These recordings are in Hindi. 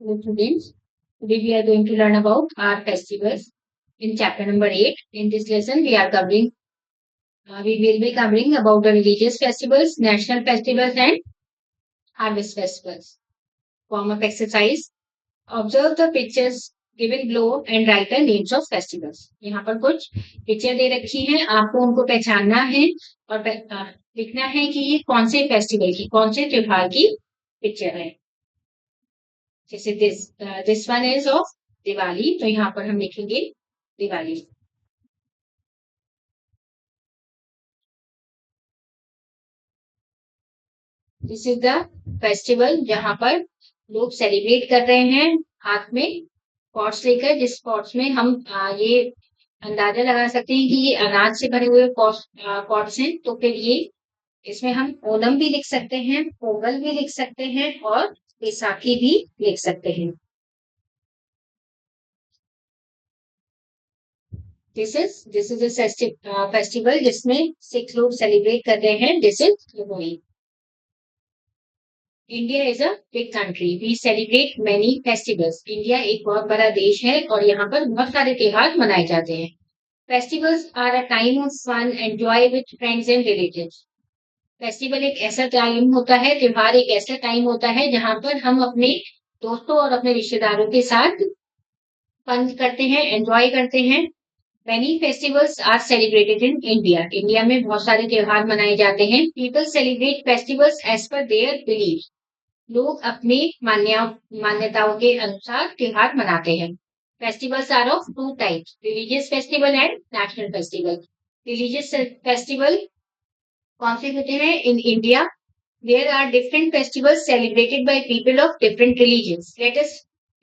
Hello students, today we are going to learn about our festivals in chapter number 8. In this lesson, we will be covering about the religious festivals, national festivals, and harvest festivals. Form of exercise: observe the pictures given below and write the names of festivals. यहाँ पर कुछ पिक्चर दे रखी हैं, आपको उनको पहचानना है और लिखना है कि ये कौन से फेस्टिवल की, कौन से त्योहार की पिक्चर है। जैसे this one is of Diwali, तो यहाँ पर हम लिखेंगे Diwali. This is the festival जहां पर लोग सेलिब्रेट कर रहे हैं हाथ में पॉट्स लेकर, जिस पॉट्स में हम ये अंदाजा लगा सकते हैं कि ये अनाज से भरे हुए पॉट्स हैं। तो फिर ये इसमें हम ओणम भी लिख सकते हैं, पोंगल भी लिख सकते हैं और बैसाखी भी लिख सकते हैं। दिस इज अ फेस्टिवल जिसमें सिख लोग सेलिब्रेट कर रहे हैं। This is Lohri. India is a big country, we celebrate many festivals. India एक बहुत बड़ा देश है और यहाँ पर बहुत सारे त्योहार मनाए जाते हैं। Festivals are a time of fun and joy with friends and relatives. Festival एक ऐसा टाइम होता है, त्योहार एक ऐसा टाइम होता है जहाँ पर हम अपने दोस्तों और अपने रिश्तेदारों के साथ फन करते हैं, एंजॉय करते हैं। Many festivals are celebrated in India. India में बहुत सारे त्योहार मनाए जाते हैं। People celebrate festivals as per their beliefs. लोग अपनी मान्यताओं के अनुसार त्योहार मनाते हैं। Festivals are of two types: religious festival and national festival. Religious festival कौन से होते हैं? In India, there are different festivals celebrated by people of different religions. Let us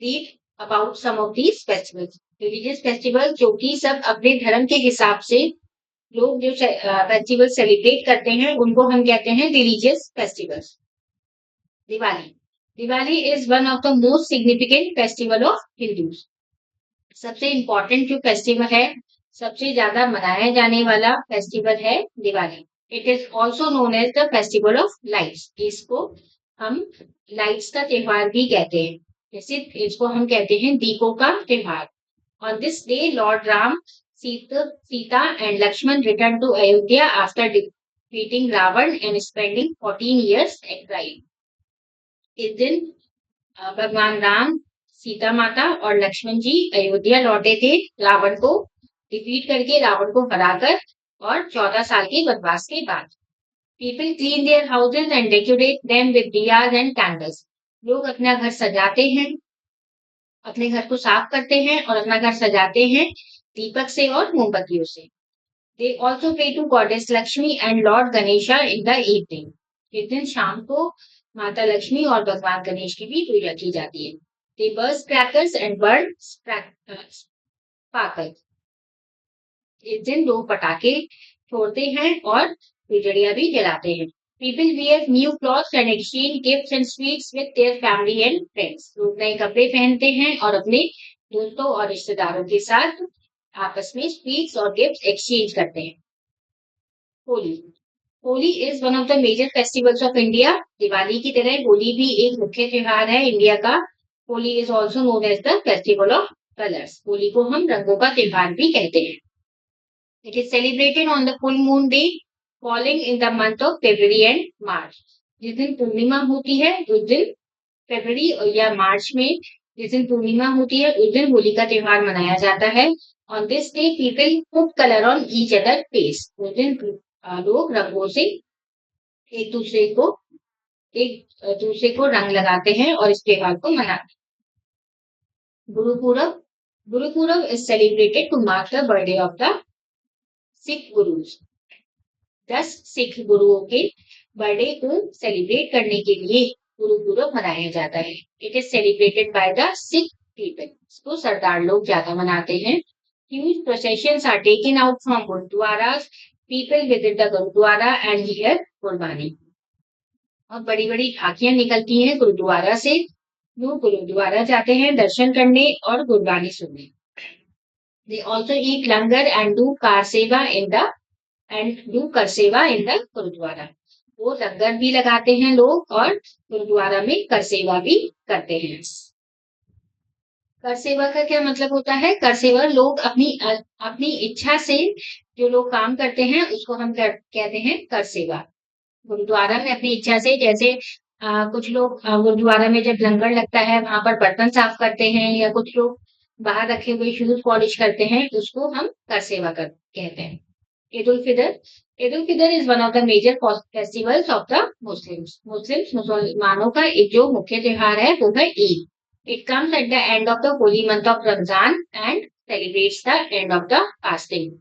read about some of these festivals. Religious festival जो कि सब अपने धर्म के हिसाब से लोग जो फेस्टिवल सेलिब्रेट करते हैं उनको हम कहते हैं religious festivals. Diwali Diwali is one of the most significant festival of Hindus. सबसे इंपॉर्टेंट जो फेस्टिवल है, सबसे ज्यादा मनाया जाने वाला फेस्टिवल है Diwali. It is also known as the festival of lights. इसको हम लाइट्स का त्योहार भी कहते हैं, जैसे इसको हम कहते हैं दीपों का त्योहार। On this day, Lord Ram, Sita and Lakshman returned to Ayodhya after defeating Ravan and spending 14 years exile. इस दिन भगवान राम, सीता माता और लक्ष्मण जी अयोध्या लौटे थे रावण को डिफीट करके, रावण को हराकर, और 14 साल के वनवास के बाद। People clean their houses and decorate them with diyas and candles. लोग अपना घर सजाते हैं, अपने घर को साफ करते हैं और अपना घर सजाते हैं दीपक से और मोमबत्तियों से। They also pray to goddess Lakshmi and Lord Ganesha in the evening. इस दिन शाम को माता लक्ष्मी और भगवान गणेश की भी पूजा की जाती है। They burst crackers and burn sparkles. इस दिन लोग पटाखे छोड़ते हैं और फुलझड़ियां भी जलाते हैं। People wear new clothes and exchange gifts and sweets with their family and friends. लोग नए कपड़े पहनते हैं और अपने दोस्तों और रिश्तेदारों के साथ आपस में स्वीट्स और गिफ्ट्स एक्सचेंज करते हैं। Holi Holi is one of the major festivals of India. Diwali की तरह होली भी एक मुख्य त्योहार है इंडिया का। Holi is also known as the festival of colours. Holi को हम रंगों का त्योहार भी कहते हैं। It is celebrated on the full moon day falling in the month of February and March. जिस दिन पूर्णिमा होती है उस दिन फरवरी या मार्च में, जिस दिन पूर्णिमा होती है उस दिन होली का त्योहार मनाया जाता है। On this day people put color on each other face. उस दिन लोग रंगों से एक दूसरे को रंग लगाते हैं और इस त्योहार को मनाते हैं। Gurpurab is celebrated to mark the birthday of the Sikh Gurus. 10 Sikh गुरुओं के बर्थडे को सेलिब्रेट करने के लिए गुरुपूरब मनाया जाता है। It is celebrated by the Sikh people. इसको सरदार लोग ज्यादा मनाते हैं। Huge processions are taken out from gurudwaras. People visit the gurudwara and hear कुर्बानी। और बड़ी बड़ी झांकियां निकलती हैं गुरुद्वारा से। लोग गुरुद्वारा जाते हैं दर्शन करने और कुर्बानी सुनने। They also eat langar and do car seva in the कर सेवा इन द गुरुद्वारा। वो लंगर भी लगाते हैं लोग और गुरुद्वारा में कर सेवा भी करते हैं। कर सेवा का क्या मतलब होता है? कर सेवा लोग अपनी इच्छा से जो लोग काम करते हैं उसको हम कहते हैं कर सेवा। गुरुद्वारा में अपनी इच्छा से जैसे कुछ लोग गुरुद्वारा में जब लंगर लगता है वहां पर बर्तन साफ करते हैं या कुछ लोग बाहर रखे हुए शूज पॉलिश करते हैं उसको हम कर सेवा कर कहते हैं। Eid ul Fitr Eid ul Fitr is one of the major festivals of the Muslims मुसलमानों का एक जो मुख्य त्योहार है वो है Eid. It comes at the end of the holy month of Ramzan and celebrates the end of the fasting.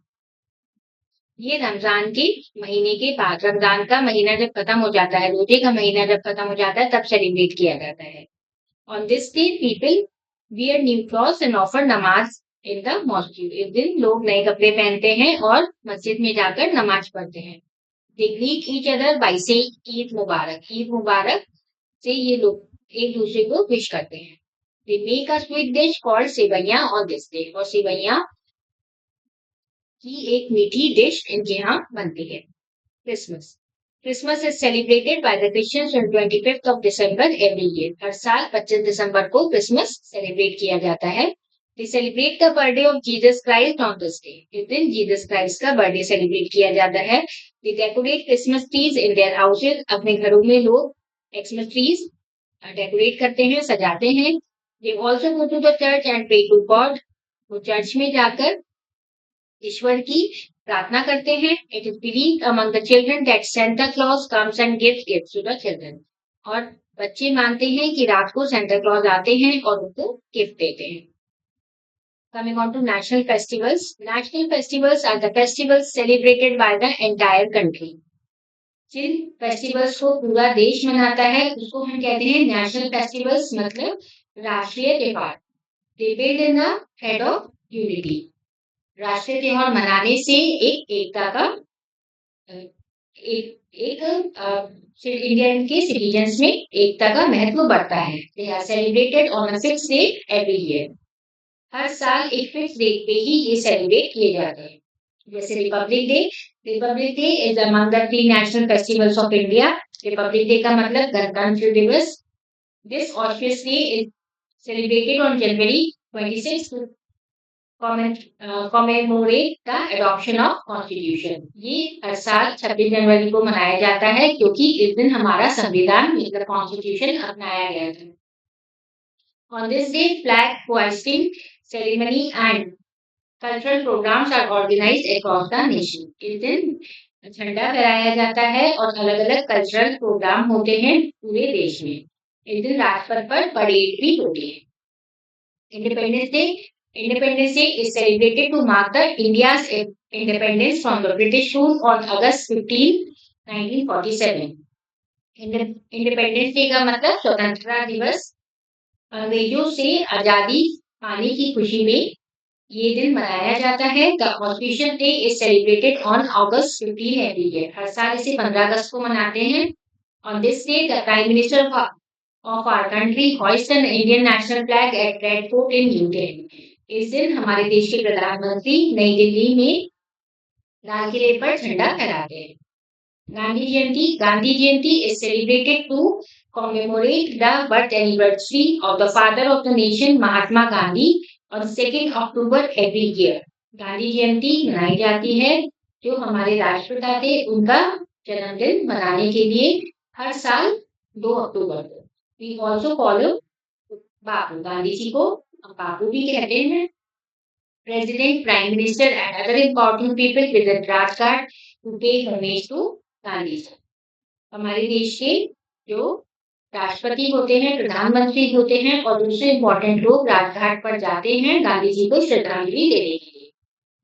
ये रमजान के महीने के बाद रमजान का महीना जब खत्म हो जाता है, रोजे का महीना जब खत्म हो जाता है तब सेलिब्रेट किया जाता है। On this day people wear new clothes and offer नमाज इन द मॉस्क्यू। इस दिन लोग नए कपड़े पहनते हैं और मस्जिद में जाकर नमाज पढ़ते हैं। दे ग्रीट ईच अदर बाय से ईद मुबारक से ये लोग एक दूसरे को विश करते हैं। They make a sweet dish called sewaiya on this day और सेवैया की एक मीठी डिश इनके यहाँ बनती है। Christmas Christmas is celebrated by the Christians on 25th of December every year. हर साल 25 दिसंबर को क्रिसमस सेलिब्रेट किया जाता है। They celebrate the birthday of Jesus Christ on this day. इस दिन जीसस क्राइस्ट का बर्थडे सेलिब्रेट किया जाता है। They decorate Christmas trees in their houses. अपने घरों में लोग क्रिसमस ट्रीज डेकोरेट करते हैं, सजाते हैं। They also go to the church and pray to God. वो चर्च में जाकर ईश्वर की प्रार्थना करते हैं। It is believed among the children that Santa Claus comes and gives gifts to the children. और बच्चे मानते हैं कि रात को सेंटा क्लॉज आते हैं और उनको गिफ्ट देते हैं। Coming on to national festivals. National festivals are the festivals celebrated by the entire country. जिन फेस्टिवल्स को पूरा देश मनाता है उसको हम कहते हैं नेशनल फेस्टिवल्स मतलब राष्ट्रीय त्योहार। They build in the head of unity. राष्ट्रीय त्योहार मनाने से एक एकता का एक इंडियन के सिटीजन्स में एकता का महत्व बढ़ता है। They are celebrated on a fix date every year. हर साल एक फिक्स डेट पे ही ये सेलिब्रेट किए जाते हैं। जैसे republic day is among the 3 national festivals of India. Republic day का मतलब गणतंत्र दिवस। This auspicious day is celebrated on January 26 commemorate the adoption of constitution. ये हर साल 26 जनवरी को मनाया जाता है क्योंकि इस दिन हमारा संविधान मतलब कॉन्स्टिट्यूशन अपनाया गया था। On this day, flag hoisting ceremony and cultural programs are organized across the nation. इस दिन झंडा फहराया जाता है और अलग-अलग कल्चरल प्रोग्राम होते हैं पूरे देश में। इस दिन राजपथ पर परेड भी होती है। Independence Day is celebrated to mark the India's independence from the British rule on August 15, 1947. Independence day का मतलब स्वतंत्रता दिवस। अंग्रेजों से आजादी पाने की खुशी में ये दिन मनाया जाता है। The constitution day is celebrated on August 15 every year. हर साल इसे 15 अगस्त को मनाते हैं। On this day the prime minister of our country hoist an Indian national flag at Red Fort in New Delhi. इस दिन हमारे देश के प्रधानमंत्री नई दिल्ली में लाल किले पर झंडा फहराते हैं। गांधी जयंती is celebrated to commemorate the birth anniversary of the father of the nation Mahatma Gandhi on 2nd October every year. Gandhi जयंती मनाई जाती है जो हमारे राष्ट्रपिता थे उनका जन्मदिन मनाने के लिए हर साल 2 अक्टूबर को। We also follow बापू। गांधी जी को हम बापू भी कहते हैं। President, Prime Minister and other important people visit Rajghat to pay homage to Gandhi ji. हमारे देश के जो राष्ट्रपति होते हैं, प्रधानमंत्री होते हैं और दूसरे इम्पोर्टेंट लोग राजघाट पर जाते हैं गांधी जी को श्रद्धांजलि देने के लिए।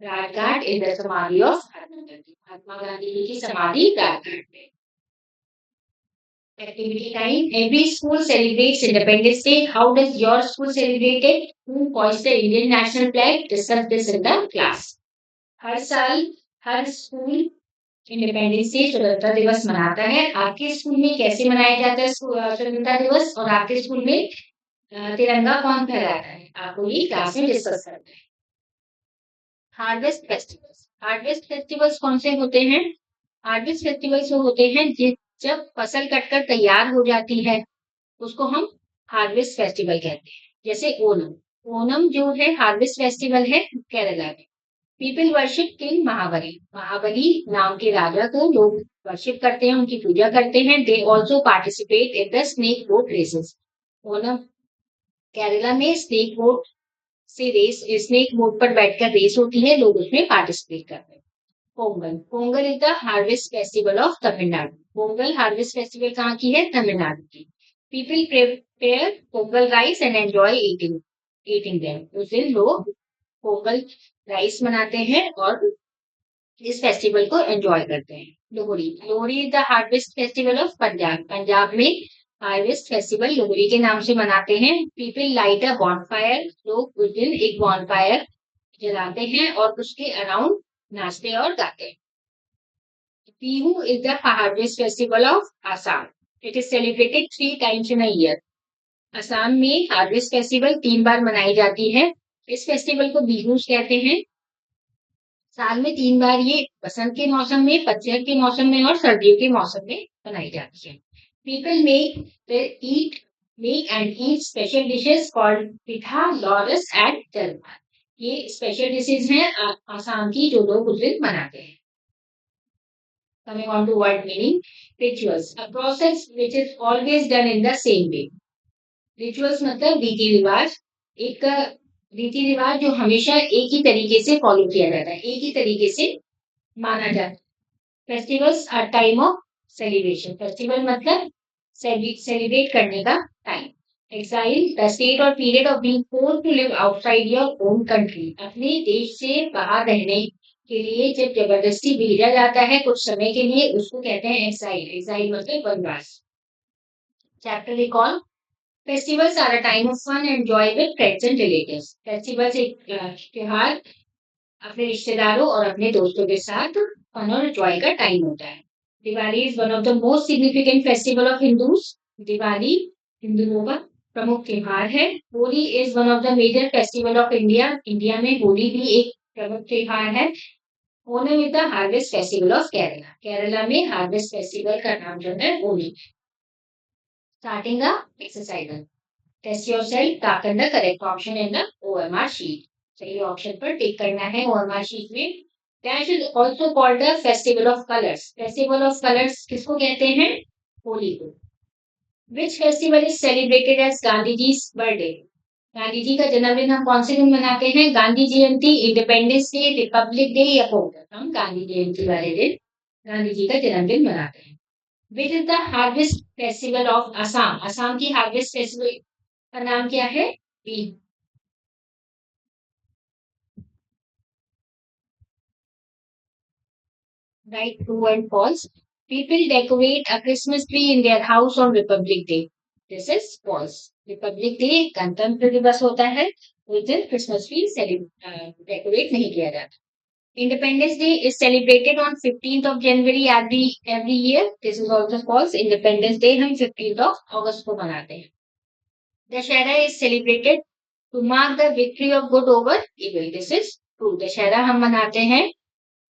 राजघाट इज द समाधि ऑफ महात्मा गांधी जी की समाधि राजघाट में। Activity time. Every school celebrates Independence Day. How does your school celebrate it? Who hoists the Indian national flag? Discuss this in the class. हर साल हर स्कूल इंडिपेंडेंस डे स्वतंत्रता दिवस मनाता है। आपके स्कूल में कैसे मनाया जाता है स्वतंत्रता दिवस और आपके स्कूल में तिरंगा कौन फहराता है आपको ये क्लास में डिस्कस करना है। हार्वेस्ट फेस्टिवल्स कौन से होते हैं? हार्वेस्ट फेस्टिवल्स वो होते हैं जब फसल कटकर तैयार हो जाती है उसको हम हार्वेस्ट फेस्टिवल कहते हैं। जैसे ओणम ओणम जो है हार्वेस्ट फेस्टिवल है केरला में। पीपल वर्शिप किंग महाबली। महाबली नाम के राजा को लोग वर्शिप करते हैं, उनकी पूजा करते हैं। They also participate in the snake boat races. Onam Kerala में स्नेक बोट से रेस, स्नेक बोट पर बैठकर रेस होती है, लोग उसमें पार्टिसिपेट करते हैं। Pongal. Pongal is the harvest festival of Tamil Nadu. Pongal harvest festival कहाँ की है? तमिलनाडु की। People prepare Pongal rice and enjoy eating eating them. उस दिन लोग पोंगल राइस बनाते हैं और इस फेस्टिवल को एंजॉय करते हैं। Lohri. Lohri is the harvest festival of Punjab. Punjab में हार्वेस्ट फेस्टिवल लोहड़ी के नाम से मनाते हैं। पीपल लाइट अ बॉनफायर। लोग उस दिन एक बॉनफायर जलाते हैं और उसके अराउंड नाचते और गाते हैं। Bihu is the harvest festival of Assam. It is celebrated 3 times in a year. Assam में हार्वेस्ट फेस्टिवल 3 बार मनाई जाती है। इस फेस्टिवल को बिहू कहते हैं। साल में 3 बार ये बसंत के मौसम में, पतझड़ के मौसम में और सर्दियों के मौसम में मनाई जाती है। People eat make and eat special dishes called pitha, Laurus and जलपान। ये स्पेशल डिशेज हैं आसाम की जो लोग उस दिन बनाते हैं। Coming on to word meaning, rituals, a process which is always done in the same way. Rituals मतलब रीति रिवाज, एक रीति रिवाज जो हमेशा एक ही तरीके से फॉलो किया जाता है, एक ही तरीके से माना जाता है। Festivals are time of celebration. Festival मतलब सेलिब्रेट करने का time. Exile, the state or period of being forced to live outside your own country. अपने देश से बाहर रहने के लिए जब जबरदस्ती भेजा जाता है कुछ समय के लिए, उसको कहते हैं एक्साइल। एक्साइल मतलब वनवास। Chapter recall. Festivals are a time of fun and joy with friends and relatives. Festivals एक त्योहार अपने रिश्तेदारों और अपने दोस्तों के साथ फन और जॉय का टाइम होता है। Diwali is one of the most significant festival of Hindus. Diwali हिंदुओं का प्रमुख त्योहार है। Holi is one of the major festival of India. India में होली भी एक प्रमुख त्योहार है। Onam is the harvest festival of Kerala. Kerala में हार्वेस्ट फेस्टिवल का नाम जो है Onam. Starting the exercise. Test yourself, tick on the correct option in the OMR sheet. सही ऑप्शन पर टिक करना है ओएमआर शीट में। That is also called the festival of colours. Festival of colours किसको कहते हैं? होली को। Which festival is celebrated as Gandhi ji's birthday. Gandhi ji का जन्मदिन हम कौन से दिन मनाते हैं? Gandhi Jayanti, independence day, republic day या पोंगल। हम गांधी जयंती वाले दिन गांधी जी का जन्मदिन मनाते हैं। Which is the harvest festival of Assam. Assam की हार्वेस्ट फेस्टिवल का नाम क्या है? Bihu. Right, true and false. People decorate a Christmas tree in their house on Republic Day. This is false. Republic Day गणतंत्र दिवस होता है, उस दिन क्रिसमस ट्री डेकोरेट नहीं किया जाता। Independence Day is celebrated on 15th of January every year. This is also false. Independence Day हम 15th of August को मनाते हैं। Dashera is celebrated to mark the victory of good over evil. This is true. Dussehra हम मनाते हैं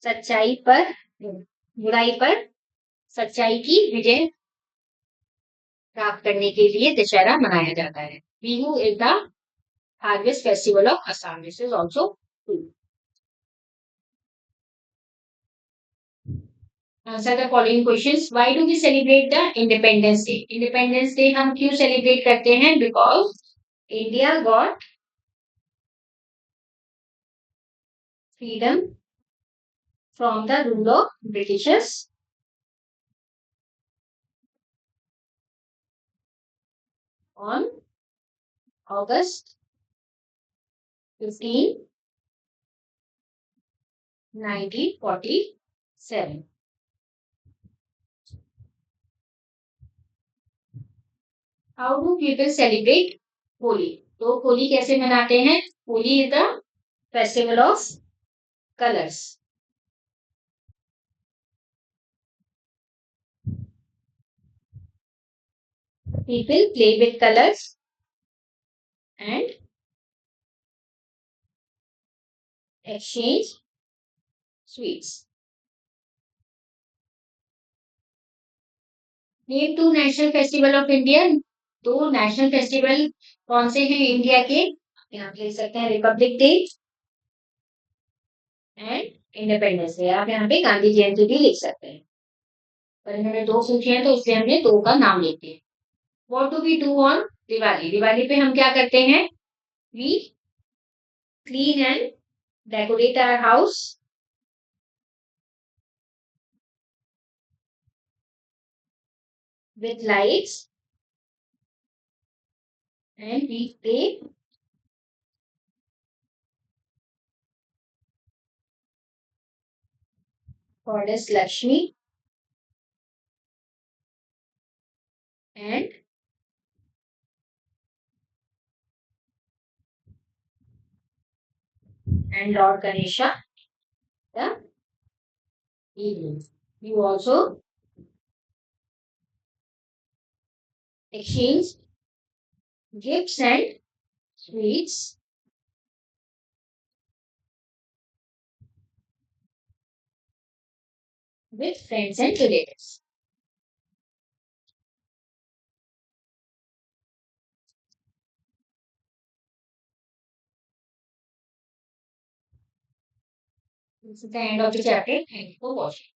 सच्चाई पर बुराई पर सच्चाई की विजय प्राप्त करने के लिए दशहरा मनाया जाता है। Bihu is the harvest festival of Assam. This is also true. Answer the following questions. Why do we celebrate the independence day? Independence day हम क्यों सेलिब्रेट करते हैं? Because India got freedom from the rule of Britishers on August 15, 1947. How do people celebrate Holi? तो होली कैसे मनाते हैं? Holi is the festival of colours. People play with colors and exchange sweets. Name two national festival of India. दो नेशनल फेस्टिवल कौन से हैं इंडिया के? यहाँ पे लिख सकते हैं Republic day and independence day. आप यहाँ पे गांधी जयंती भी लिख सकते हैं, पर इन्होंने दो पूछे हैं तो इसलिए हमने दो का नाम लिख दिया। What do we do on Diwali? Diwali पे हम क्या करते हैं? We clean and decorate our house with lights and we pray goddess Lakshmi and Lord Ganesha the evening. You also exchange gifts and sweets with friends and relatives. This is the end of the chapter. Thank you for watching.